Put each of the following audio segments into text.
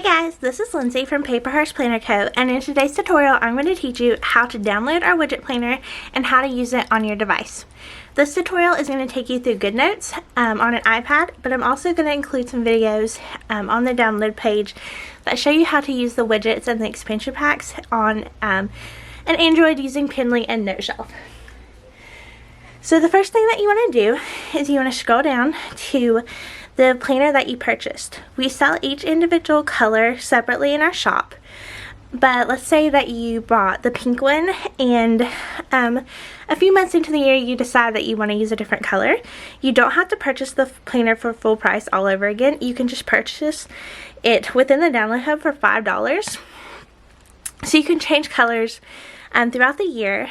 guys, this is Lindsay from Paperhorse Planner Co. And in today's tutorial I'm going to teach you how to download our widget planner and how to use it on your device. This tutorial is going to take you through GoodNotes on an iPad, but I'm also going to include some videos on the download page that show you how to use the widgets and the expansion packs on an Android using Penly and NoteShelf. So the first thing that you want to do is you want to scroll down to the planner that you purchased. We sell each individual color separately in our shop, but let's say that you bought the pink one and a few months into the year you decide that you want to use a different color. You don't have to purchase the planner for full price all over again. You can just purchase it within the download hub for $5. So you can change colors throughout the year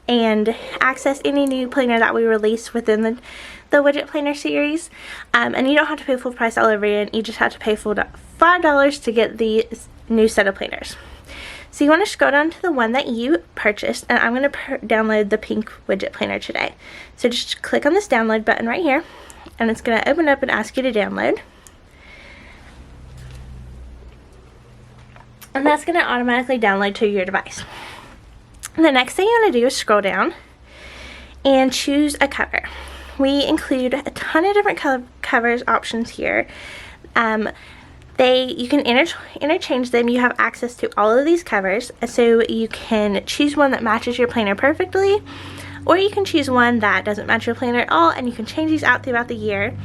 and access any new planner that we release within the widget planner series, and you don't have to pay full price all over again. You just have to pay full $5 to get the new set of planners. So you want to scroll down to the one that you purchased, and I'm going to download the pink widget planner today. So just click on this download button right here, and it's going to open up and ask you to download, and that's going to automatically download to your device. The next thing you want to do is scroll down and choose a cover. We include a ton of different covers options here. You can interchange them. You have access to all of these covers, so you can choose one that matches your planner perfectly, or you can choose one that doesn't match your planner at all, and you can change these out throughout the year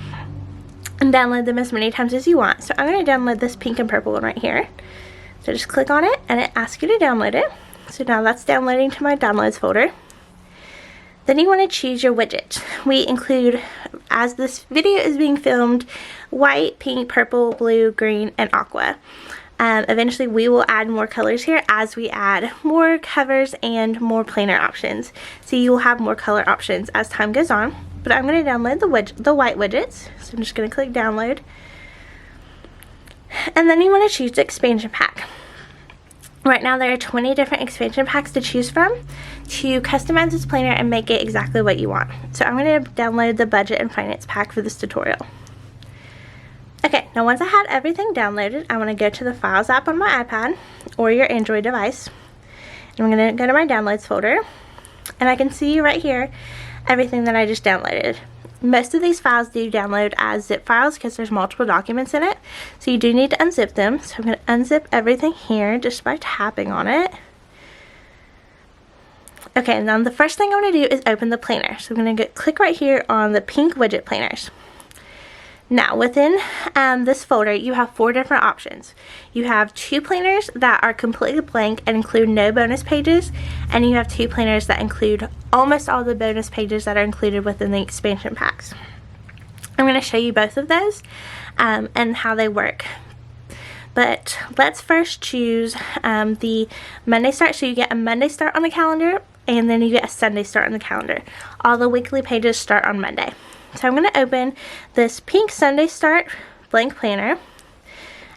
and download them as many times as you want. So I'm going to download this pink and purple one right here. So just click on it and it asks you to download it. So now that's downloading to my downloads folder. Then you want to choose your widget. We include, as this video is being filmed, white, pink, purple, blue, green, and aqua. Eventually we will add more colors here as we add more covers and more planner options. So you will have more color options as time goes on. But I'm going to download the white widgets. So I'm just going to click download. And then you want to choose the expansion pack. Right now there are 20 different expansion packs to choose from to customize this planner and make it exactly what you want. So I'm going to download the budget and finance pack for this tutorial. Okay, now once I had everything downloaded, I want to go to the Files app on my iPad or your Android device. And I'm going to go to my downloads folder, and I can see right here everything that I just downloaded. Most of these files do download as zip files because there's multiple documents in it, so you do need to unzip them. So I'm going to unzip everything here just by tapping on it. Okay, now the first thing I want to do is open the planner. So I'm going to click right here on the pink widget planners. Now within this folder you have 4 different options. You have 2 planners that are completely blank and include no bonus pages, and you have 2 planners that include almost all the bonus pages that are included within the expansion packs. I'm going to show you both of those and how they work. But let's first choose the Monday start. So you get a Monday start on the calendar, and then you get a Sunday start on the calendar. All the weekly pages start on Monday. So I'm going to open this pink Sunday start blank planner,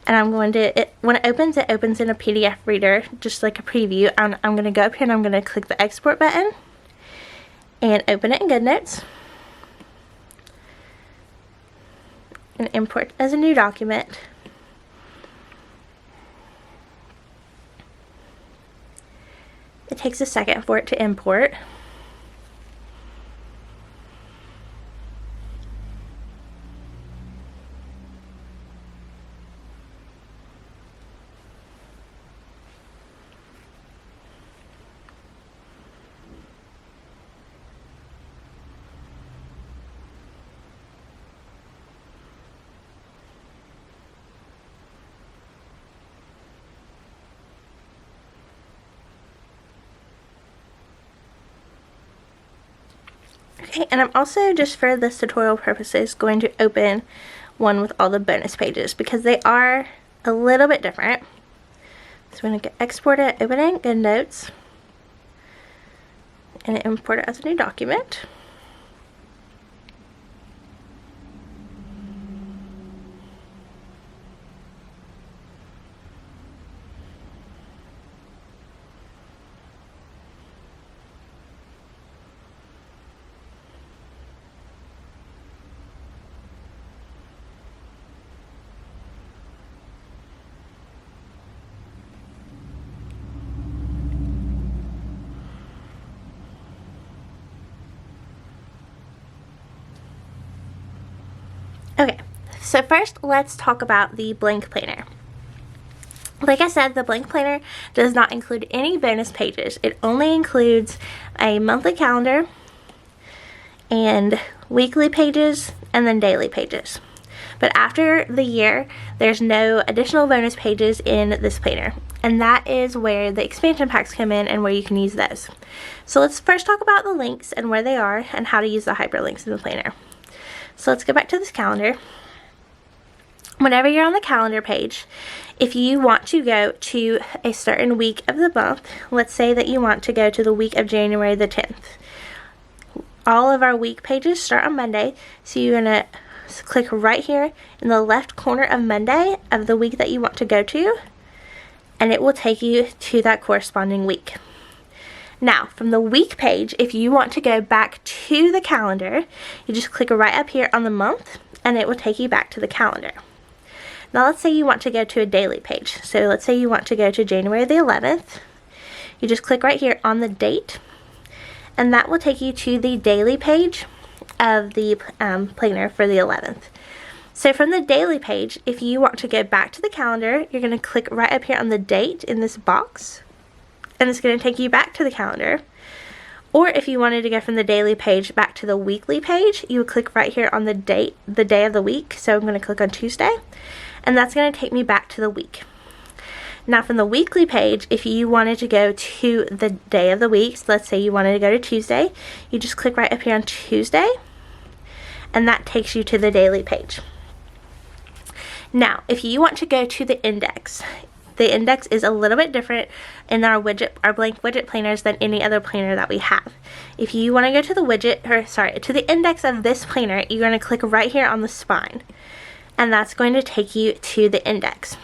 and I'm going to, when it opens in a PDF reader, just like a preview. I'm going to go up here and I'm going to click the export button and open it in GoodNotes and import as a new document. It takes a second for it to import. Okay, and I'm also, just for this tutorial purposes, going to open one with all the bonus pages because they are a little bit different. So I'm going to export it, open it in GoodNotes, and import it as a new document. So first, let's talk about the blank planner. Like I said, the blank planner does not include any bonus pages. It only includes a monthly calendar and weekly pages and then daily pages. But after the year, there's no additional bonus pages in this planner. And that is where the expansion packs come in and where you can use those. So let's first talk about the links and where they are and how to use the hyperlinks in the planner. So let's go back to this calendar. Whenever you're on the calendar page, if you want to go to a certain week of the month, let's say that you want to go to the week of January the 10th. All of our week pages start on Monday, so you're going to click right here in the left corner of Monday of the week that you want to go to, and it will take you to that corresponding week. Now, from the week page, if you want to go back to the calendar, you just click right up here on the month, and it will take you back to the calendar. Now let's say you want to go to a daily page. So let's say you want to go to January the 11th. You just click right here on the date, and that will take you to the daily page of the planner for the 11th. So from the daily page, if you want to go back to the calendar, you're going to click right up here on the date in this box, and it's going to take you back to the calendar. Or if you wanted to go from the daily page back to the weekly page, you would click right here on the date, the day of the week. So I'm going to click on Tuesday, and that's going to take me back to the week. Now from the weekly page, if you wanted to go to the day of the week, so let's say you wanted to go to Tuesday, you just click right up here on Tuesday, and that takes you to the daily page. Now, if you want to go to the index is a little bit different in our blank widget planners than any other planner that we have. If you want to go to the to the index of this planner, you're going to click right here on the spine, and that's going to take you to the index.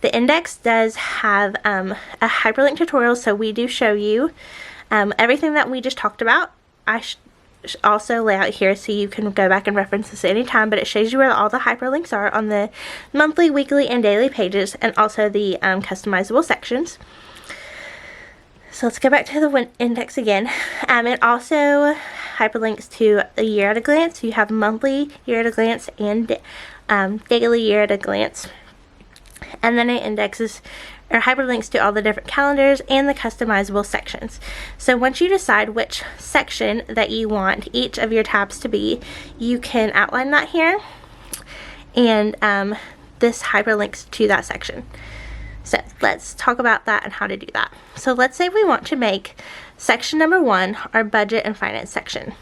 The index does have a hyperlink tutorial, so we do show you everything that we just talked about. I also lay out here so you can go back and reference this anytime, but it shows you where all the hyperlinks are on the monthly, weekly, and daily pages, and also the customizable sections. So let's go back to the index again. It also hyperlinks to a year at a glance. You have monthly, year at a glance, and daily, year at a glance. And then it indexes or hyperlinks to all the different calendars and the customizable sections. So once you decide which section that you want each of your tabs to be, you can outline that here, and this hyperlinks to that section. So let's talk about that and how to do that. So let's say we want to make section number 1 our budget and finance section.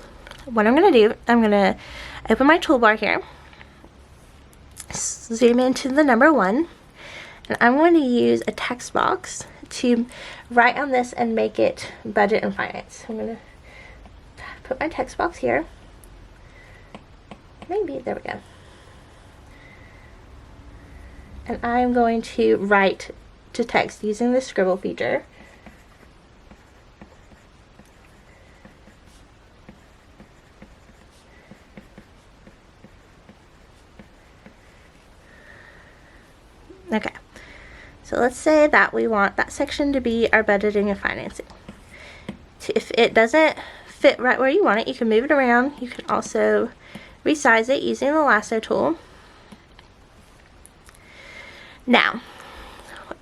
What I'm going to do, I'm going to open my toolbar here, zoom into the number 1, and I'm going to use a text box to write on this and make it budget and finance. I'm going to put my text box here. Maybe, there we go. And I'm going to write to text using the scribble feature. Okay. So let's say that we want that section to be our budgeting and financing. If it doesn't fit right where you want it, you can move it around. You can also resize it using the lasso tool. Now,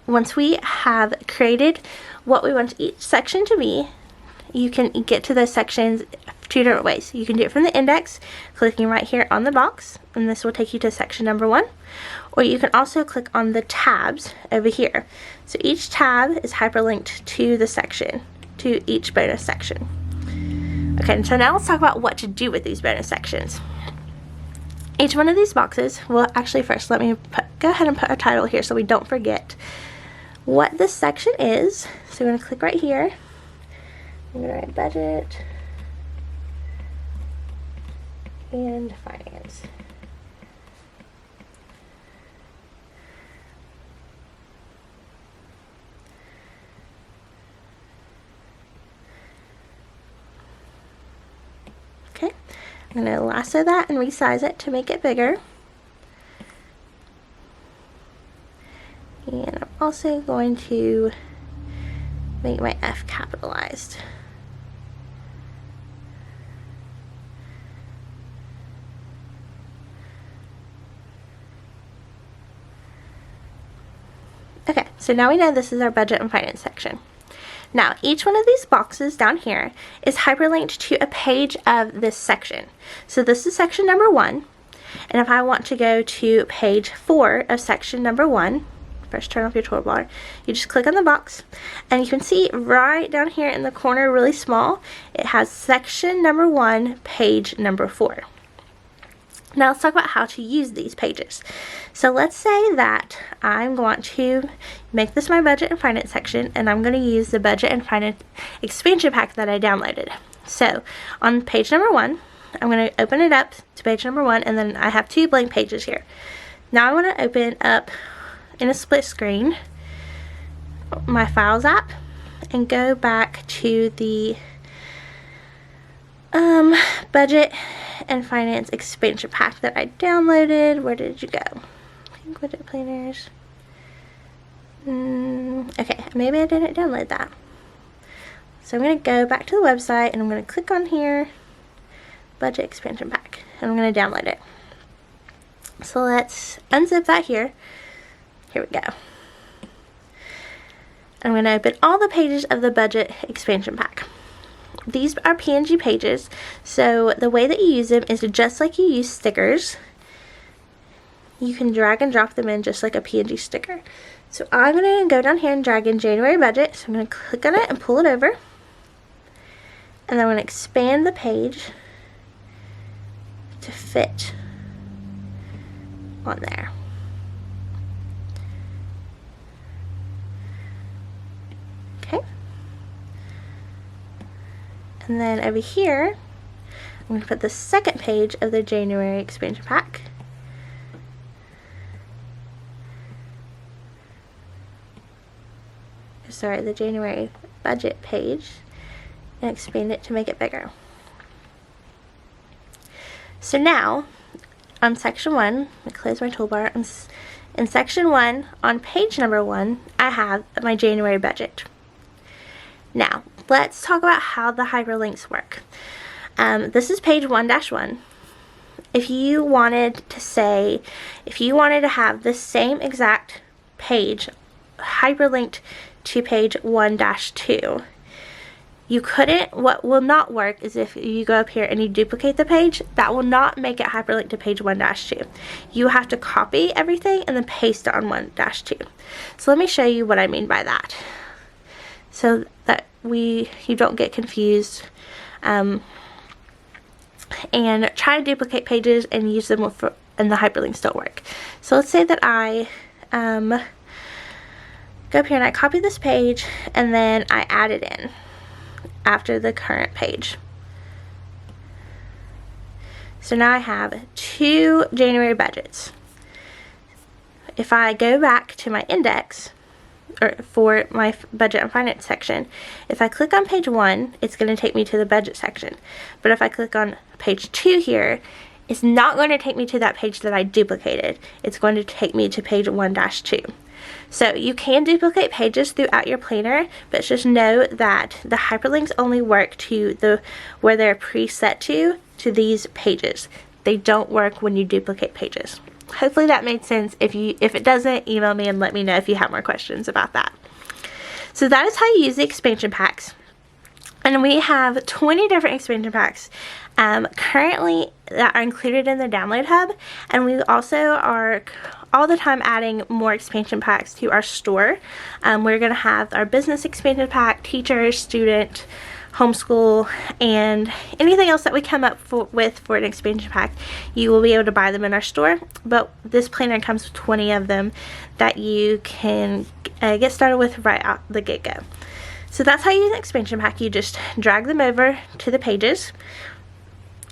once we have created what we want each section to be, you can get to those sections 2 different ways. You can do it from the index, clicking right here on the box, and this will take you to section number 1. Or you can also click on the tabs over here. So each tab is hyperlinked to the section, to each bonus section. Okay, so now let's talk about what to do with these bonus sections. Each one of these boxes, well actually first let me go ahead and put a title here so we don't forget what this section is. So we're going to click right here. I'm going to write budget and finance. Okay, I'm going to lasso that and resize it to make it bigger. And I'm also going to make my F capitalized. Okay, so now we know this is our budget and finance section. Now, each one of these boxes down here is hyperlinked to a page of this section. So this is section number 1, and if I want to go to page 4 of section number 1, first turn off your toolbar, you just click on the box, and you can see right down here in the corner, really small, it has section number 1, page number 4. Now let's talk about how to use these pages. So let's say that I'm going to make this my budget and finance section, and I'm going to use the budget and finance expansion pack that I downloaded. So on page number 1, I'm going to open it up to page number 1, and then I have 2 blank pages here. Now I want to open up in a split screen my Files app and go back to the budget and finance expansion pack that I downloaded. Where did you go? Pink widget planners. Okay, maybe I didn't download that. So I'm going to go back to the website, and I'm going to click on here, budget expansion pack, and I'm going to download it. So let's unzip that here. Here we go. I'm going to open all the pages of the budget expansion pack. These are PNG pages, so the way that you use them is just like you use stickers. You can drag and drop them in just like a PNG sticker. So I'm going to go down here and drag in January budget. So I'm going to click on it and pull it over. And then I'm going to expand the page to fit on there. Okay. And then over here, I'm going to put the second page of the January expansion pack. Sorry, the January budget page, and expand it to make it bigger. So now, on section 1, let me close my toolbar. In section 1, on page number 1, I have my January budget. Now, let's talk about how the hyperlinks work. This is page 1-1. If you wanted to have the same exact page hyperlinked to page 1-2, you couldn't. What will not work is if you go up here and you duplicate the page, that will not make it hyperlinked to page 1-2. You have to copy everything and then paste it on 1-2. So let me show you what I mean by that, so that you don't get confused and try to duplicate pages and use them and the hyperlinks don't work. So let's say that I go up here and I copy this page and then I add it in after the current page. So now I have 2 January budgets. If I go back to my index, or for my budget and finance section, if I click on page 1, it's going to take me to the budget section. But if I click on page 2 here, it's not going to take me to that page that I duplicated. It's going to take me to page 1-2. So you can duplicate pages throughout your planner, but just know that the hyperlinks only work to where they're preset to these pages. They don't work when you duplicate pages. Hopefully that made sense. If it doesn't, email me and let me know if you have more questions about that. So that is how you use the expansion packs. And we have 20 different expansion packs currently that are included in the download hub, and we also are all the time adding more expansion packs to our store. We're going to have our business expansion pack, teacher, student, homeschool, and anything else that we come up with for an expansion pack. You will be able to buy them in our store, but this planner comes with 20 of them that you can get started with right out the get-go. So that's how you use an expansion pack. You just drag them over to the pages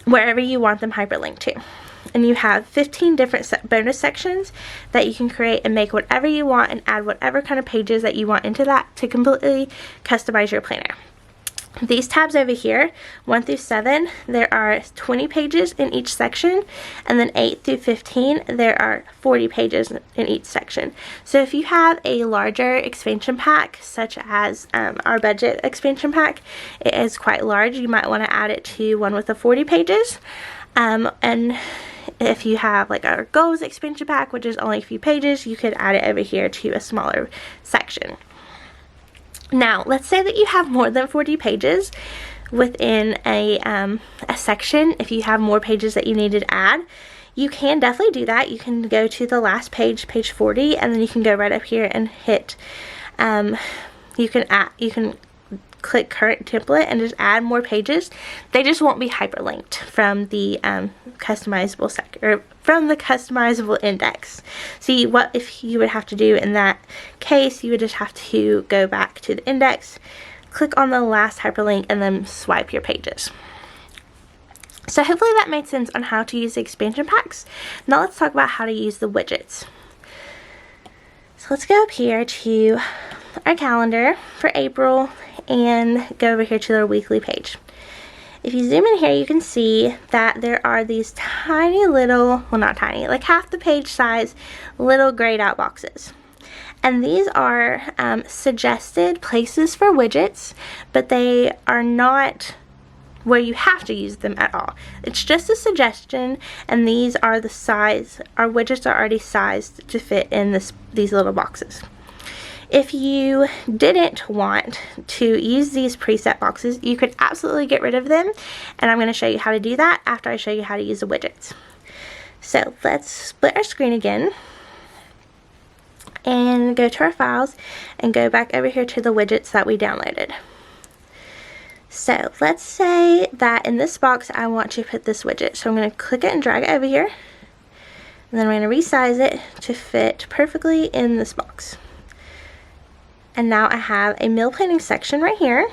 wherever you want them hyperlinked to. And you have 15 different bonus sections that you can create and make whatever you want and add whatever kind of pages that you want into that to completely customize your planner. These tabs over here, 1 through 7, there are 20 pages in each section, and then 8 through 15, there are 40 pages in each section. So if you have a larger expansion pack, such as our budget expansion pack, it is quite large. You might want to add it to one with the 40 pages, and if you have like our goals expansion pack, which is only a few pages, you could add it over here to a smaller section. Now, let's say that you have more than 40 pages within a section. If you have more pages that you need to add, you can definitely do that. You can go to the last page, page 40, and then you can go right up here and hit, you can click current template and just add more pages. They just won't be hyperlinked from the customizable index. See, what if you would have to do in that case, you would just have to go back to the index, click on the last hyperlink, and then swipe your pages. So hopefully that made sense on how to use the expansion packs. Now let's talk about how to use the widgets. So let's go up here to our calendar for April and go over here to our weekly page. If you zoom in here, you can see that there are these tiny little, well, not tiny, like half the page size little grayed out boxes. And these are suggested places for widgets, but they are not where you have to use them at all. It's just a suggestion, and these are the size, our widgets are already sized to fit in these little boxes. If you didn't want to use these preset boxes, you could absolutely get rid of them, and I'm going to show you how to do that after I show you how to use the widgets. So let's split our screen again and go to our files and go back over here to the widgets that we downloaded. So let's say that in this box I want to put this widget. So I'm going to click it and drag it over here, and then I'm going to resize it to fit perfectly in this box. And now I have a meal planning section right here.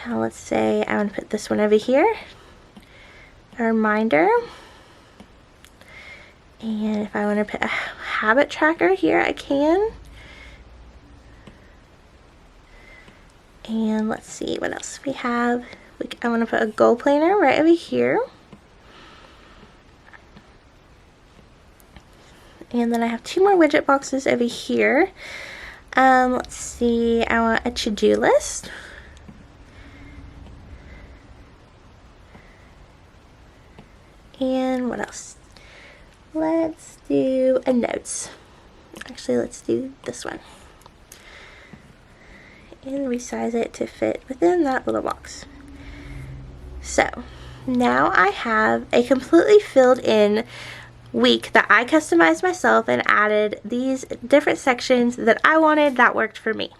Now let's say I want to put this one over here, a reminder. And if I want to put a habit tracker here, I can. And let's see what else we have. I want to put a goal planner right over here. And then I have two more widget boxes over here. Let's see, I want a to-do list. And what else? Let's do a notes. Actually, let's do this one. And resize it to fit within that little box. So, now I have a completely filled in week that I customized myself and added these different sections that I wanted that worked for me.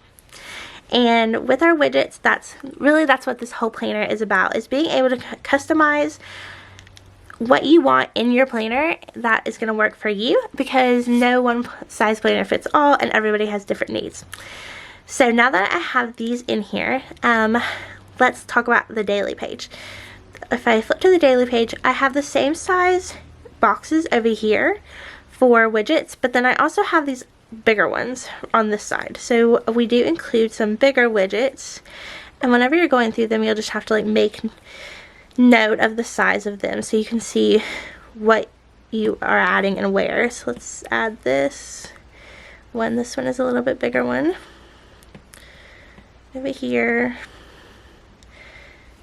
And with our widgets, that's what this whole planner is about, is being able to customize what you want in your planner that is going to work for you, because no one size planner fits all and everybody has different needs. So now that I have these in here, let's talk about the daily page. If I flip to the daily page, I have the same size boxes over here for widgets, but then I also have these bigger ones on this side. So we do include some bigger widgets, and whenever you're going through them, you'll just have to like make note of the size of them so you can see what you are adding and where. So let's add this one. This one is a little bit bigger one over here.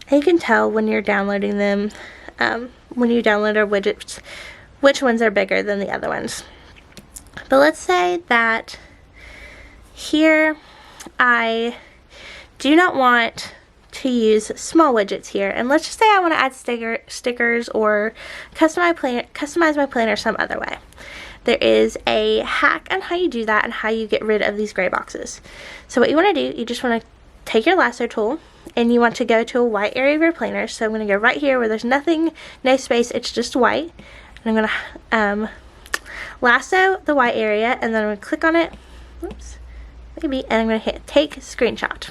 And you can tell when you're downloading them, when you download our widgets, which ones are bigger than the other ones. But let's say that here I do not want to use small widgets here, and let's just say I want to add stickers or customize my planner some other way. There is a hack on how you do that and how you get rid of these gray boxes. So what you want to do, you just want to take your lasso tool and you want to go to a white area of your planner. So I'm going to go right here where there's nothing, no space, it's just white. And I'm going to lasso the white area, and then I'm going to click on it, oops, maybe, and I'm going to hit take screenshot.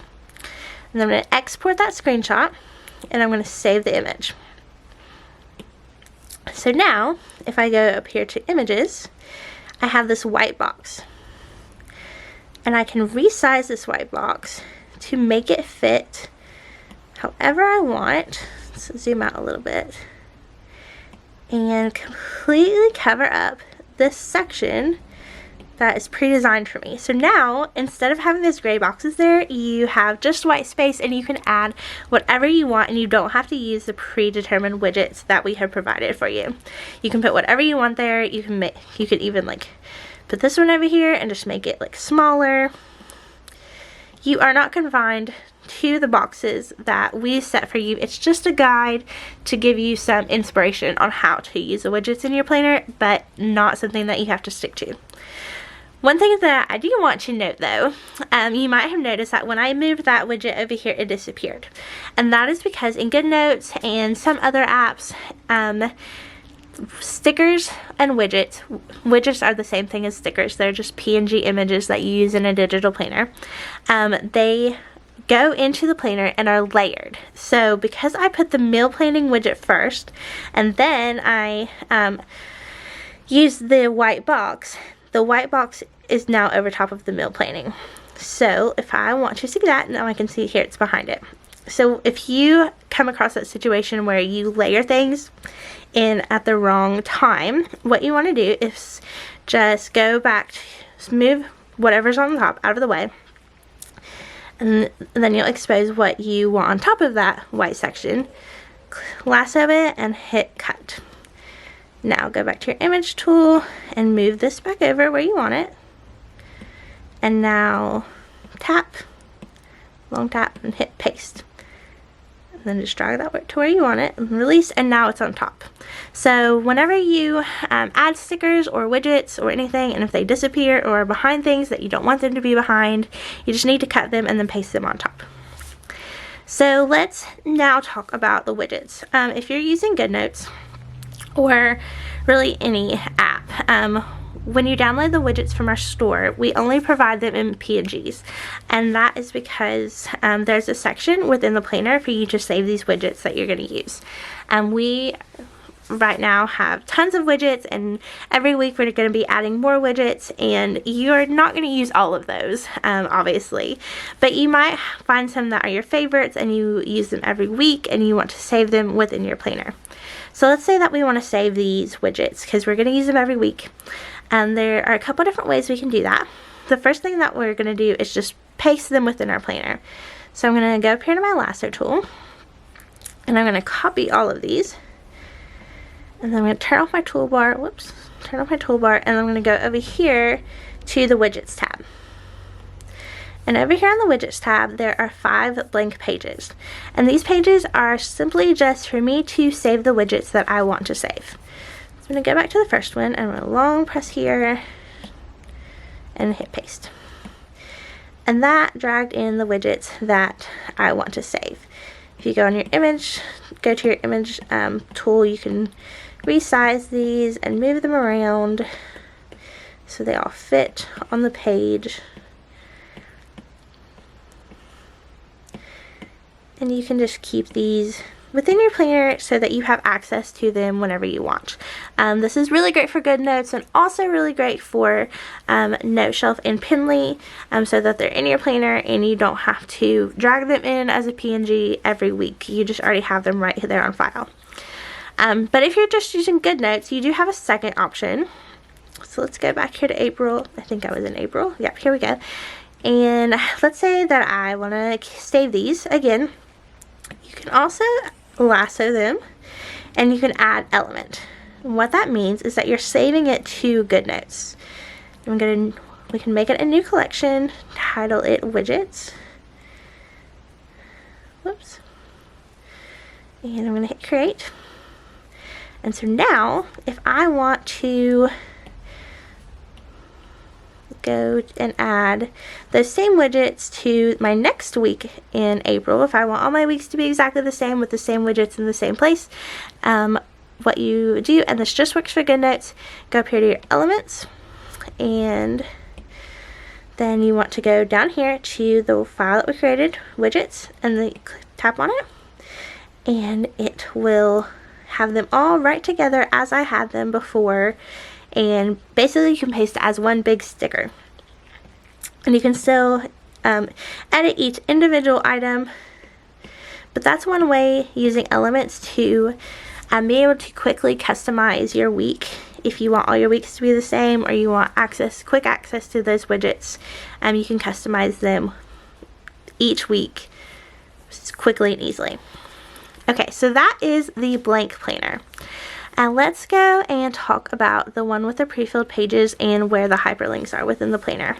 And then I'm going to export that screenshot, and I'm going to save the image. So now, if I go up here to images, I have this white box. And I can resize this white box to make it fit however I want. Let's zoom out a little bit. And completely cover up this section that is pre-designed for me. So now, instead of having those gray boxes there, you have just white space, and you can add whatever you want, and you don't have to use the predetermined widgets that we have provided for you. You can put whatever you want there. You could even like put this one over here and just make it like smaller. You are not confined to the boxes that we set for you. It's just a guide to give you some inspiration on how to use the widgets in your planner, but not something that you have to stick to. One thing that I do want to note though, you might have noticed that when I moved that widget over here, it disappeared. And that is because in GoodNotes and some other apps, stickers and widgets are the same thing as stickers. They're just PNG images that you use in a digital planner. They go into the planner and are layered. So because I put the meal planning widget first, and then I use the white box is now over top of the meal planning. So if I want to see that, now I can see here it's behind it. So if you come across that situation where you layer things in at the wrong time, what you want to do is just go back, move whatever's on the top out of the way, and then you'll expose what you want on top of that white section. Lasso it and hit cut. Now go back to your image tool and move this back over where you want it. And now tap, long tap, and hit paste. And then just drag that to where you want it and release, and now it's on top. So whenever you add stickers or widgets or anything, and if they disappear or are behind things that you don't want them to be behind, you just need to cut them and then paste them on top. So let's now talk about the widgets. If you're using GoodNotes or really any app, when you download the widgets from our store, we only provide them in PNGs, and that is because there's a section within the planner for you to save these widgets that you're going to use. We right now have tons of widgets, and every week we're going to be adding more widgets, and you're not going to use all of those, obviously, but you might find some that are your favorites and you use them every week and you want to save them within your planner. So let's say that we want to save these widgets because we're going to use them every week. And there are a couple different ways we can do that. The first thing that we're going to do is just paste them within our planner. So I'm going to go up here to my lasso tool, and I'm going to copy all of these. And then I'm going to turn off my toolbar, and I'm going to go over here to the Widgets tab. And over here on the Widgets tab, there are 5 blank pages. And these pages are simply just for me to save the widgets that I want to save. So I'm going to go back to the first one, and I'm going to long press here and hit paste. And that dragged in the widgets that I want to save. If you go on your image, go to your image tool, you can resize these and move them around so they all fit on the page. And you can just keep these within your planner so that you have access to them whenever you want. This is really great for GoodNotes and also really great for NoteShelf and Pinly, so that they're in your planner and you don't have to drag them in as a PNG every week. You just already have them right there on file. But if you're just using GoodNotes, you do have a second option. So let's go back here to April. I think I was in April. Yep, here we go. And let's say that I want to save these again. You can also lasso them, and you can add element. And what that means is that you're saving it to GoodNotes. We can make it a new collection, title it Widgets. Whoops. And I'm going to hit create. And so now, if I want to go and add those same widgets to my next week in April, if I want all my weeks to be exactly the same with the same widgets in the same place, what you do, and this just works for GoodNotes, go up here to your elements, and then you want to go down here to the file that we created, widgets, and then tap on it, and it will have them all right together as I had them before. And basically you can paste it as one big sticker. And you can still edit each individual item. But that's one way using elements to be able to quickly customize your week if you want all your weeks to be the same, or you want quick access to those widgets, you can customize them each week quickly and easily. Okay, so that is the blank planner. And let's go and talk about the one with the pre-filled pages and where the hyperlinks are within the planner.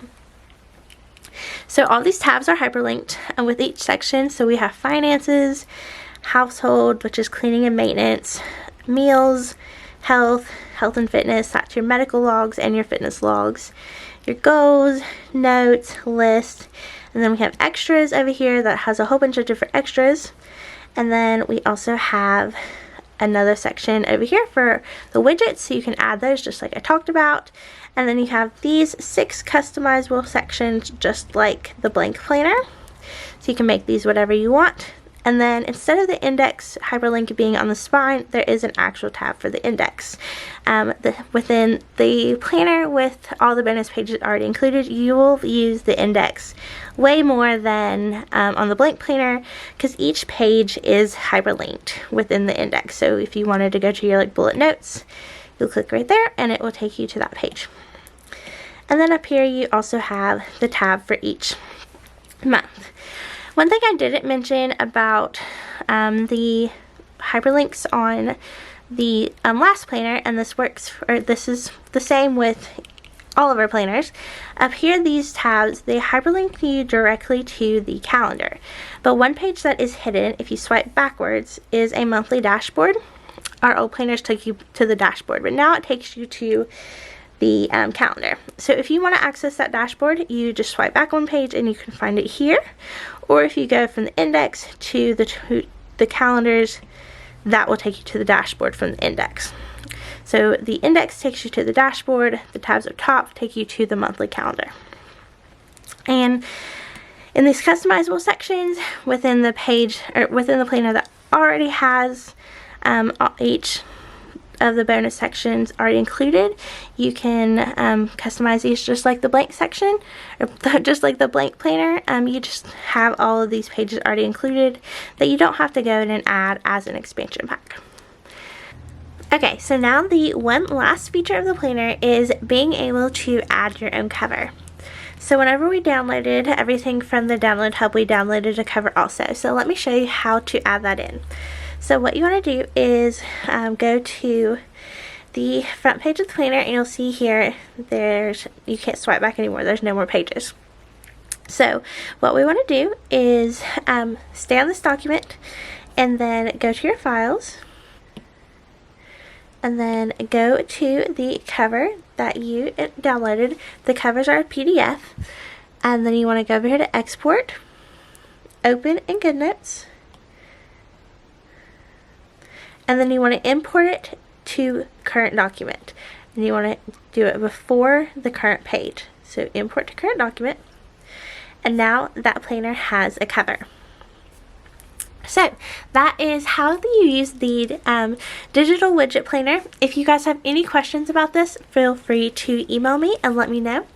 So all these tabs are hyperlinked with each section. So we have finances, household, which is cleaning and maintenance, meals, health and fitness, that's your medical logs and your fitness logs, your goals, notes, list, and then we have extras over here that has a whole bunch of different extras. And then we also have another section over here for the widgets, so you can add those just like I talked about. And then you have these 6 customizable sections just like the blank planner, so you can make these whatever you want. And then instead of the index hyperlink being on the spine, there is an actual tab for the index. Within the planner with all the bonus pages already included, you will use the index way more than on the blank planner, because each page is hyperlinked within the index. So if you wanted to go to your bullet notes, you'll click right there and it will take you to that page. And then up here you also have the tab for each month. One thing I didn't mention about the hyperlinks on the last planner, and this is the same with all of our planners. Up here, these tabs, they hyperlink you directly to the calendar. But one page that is hidden, if you swipe backwards, is a monthly dashboard. Our old planners took you to the dashboard, but now it takes you to the calendar. So if you want to access that dashboard, you just swipe back one page and you can find it here. Or if you go from the index to the calendars, that will take you to the dashboard from the index. So the index takes you to the dashboard, the tabs up top take you to the monthly calendar. And in these customizable sections within the page, or within the planner that already has each of the bonus sections already included, you can customize these just like the blank section, or just like the blank planner. You just have all of these pages already included that you don't have to go in and add as an expansion pack. Okay, so now the one last feature of the planner is being able to add your own cover. So whenever we downloaded everything from the download hub, we downloaded a cover also. So let me show you how to add that in. So what you want to do is go to the front page of the planner, and you'll see here you can't swipe back anymore, there's no more pages. So what we want to do is stay on this document and then go to your files and then go to the cover that you downloaded. The covers are a PDF, and then you want to go over here to export, open in GoodNotes, and then you want to import it to current document, and you want to do it before the current page. So import to current document, and now that planner has a cover. So that is how you use the digital widget planner. If you guys have any questions about this, feel free to email me and let me know.